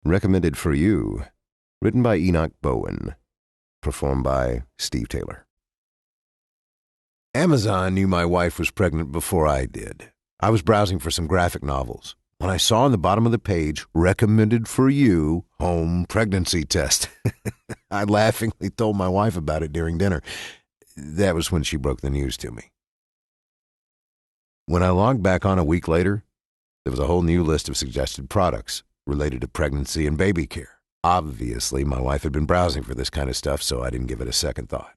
Recommended for You, written by Enoch Bowen, performed by Steve Taylor. Amazon knew my wife was pregnant before I did. I was browsing for some graphic novels when I saw on the bottom of the page, Recommended for You, Home Pregnancy Test. I laughingly told my wife about it during dinner. That was when she broke the news to me. When I logged back on a week later, there was a whole new list of suggested products related to pregnancy and baby care. Obviously, my wife had been browsing for this kind of stuff, so I didn't give it a second thought.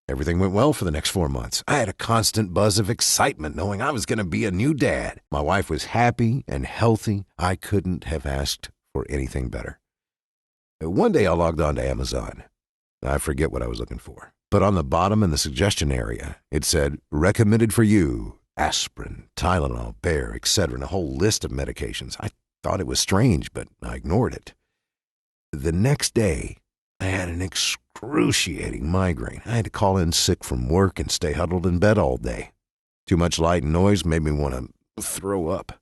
Everything went well for the next 4 months. I had a constant buzz of excitement knowing I was going to be a new dad. My wife was happy and healthy. I couldn't have asked for anything better. One day I logged on to Amazon. I forget what I was looking for. But on the bottom in the suggestion area, it said, Recommended for You, aspirin, Tylenol, Bayer, etc., and a whole list of medications. I thought it was strange, but I ignored it. The next day, I had an excruciating migraine. I had to call in sick from work and stay huddled in bed all day. Too much light and noise made me want to throw up.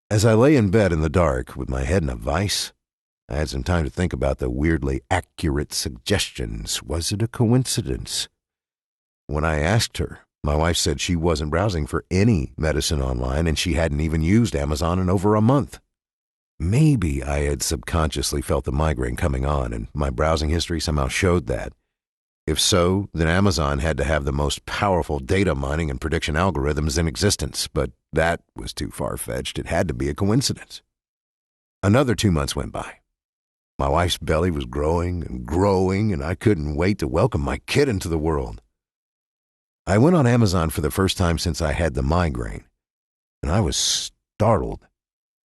As I lay in bed in the dark with my head in a vice, I had some time to think about the weirdly accurate suggestions. Was it a coincidence? When I asked her, my wife said she wasn't browsing for any medicine online and she hadn't even used Amazon in over a month. Maybe I had subconsciously felt the migraine coming on and my browsing history somehow showed that. If so, then Amazon had to have the most powerful data mining and prediction algorithms in existence, but that was too far-fetched. It had to be a coincidence. Another 2 months went by. My wife's belly was growing and growing, and I couldn't wait to welcome my kid into the world. I went on Amazon for the first time since I had the migraine, and I was startled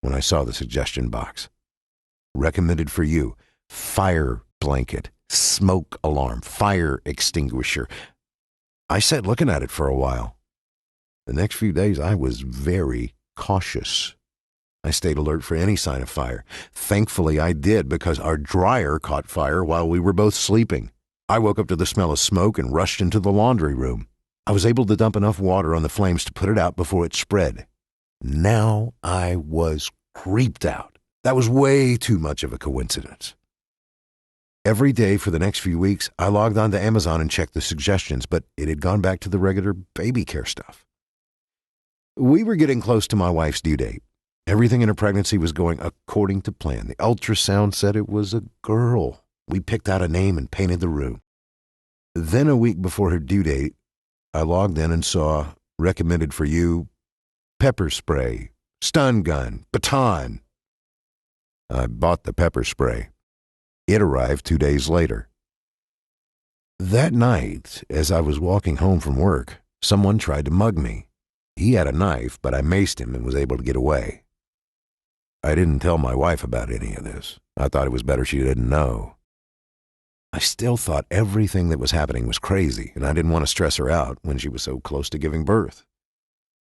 when I saw the suggestion box. Recommended for You, fire blanket, smoke alarm, fire extinguisher. I sat looking at it for a while. The next few days I was very cautious. I stayed alert for any sign of fire. Thankfully I did because our dryer caught fire while we were both sleeping. I woke up to the smell of smoke and rushed into the laundry room. I was able to dump enough water on the flames to put it out before it spread. Now I was creeped out. That was way too much of a coincidence. Every day for the next few weeks, I logged on to Amazon and checked the suggestions, but it had gone back to the regular baby care stuff. We were getting close to my wife's due date. Everything in her pregnancy was going according to plan. The ultrasound said it was a girl. We picked out a name and painted the room. Then a week before her due date, I logged in and saw Recommended for You, pepper spray, stun gun, baton. I bought the pepper spray. It arrived 2 days later. That night, as I was walking home from work, someone tried to mug me. He had a knife, but I maced him and was able to get away. I didn't tell my wife about any of this. I thought it was better she didn't know. I still thought everything that was happening was crazy, and I didn't want to stress her out when she was so close to giving birth.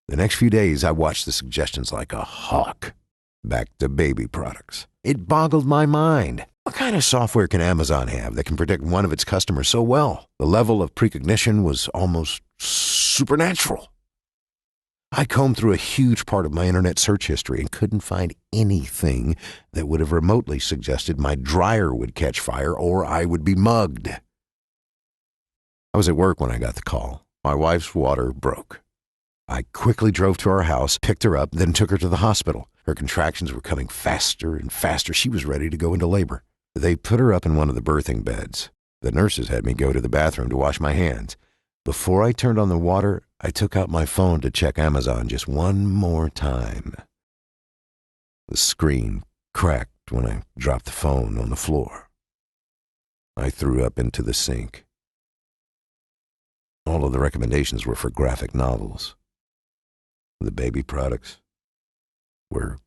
The next few days, I watched the suggestions like a hawk. Back to baby products. It boggled my mind. What kind of software can Amazon have that can predict one of its customers so well? The level of precognition was almost supernatural. I combed through a huge part of my internet search history and couldn't find anything that would have remotely suggested my dryer would catch fire or I would be mugged. I was at work when I got the call. My wife's water broke. I quickly drove to our house, picked her up, then took her to the hospital. Her contractions were coming faster and faster. She was ready to go into labor. They put her up in one of the birthing beds. The nurses had me go to the bathroom to wash my hands. Before I turned on the water, I took out my phone to check Amazon just one more time. The screen cracked when I dropped the phone on the floor. I threw up into the sink. All of the recommendations were for graphic novels. The baby products were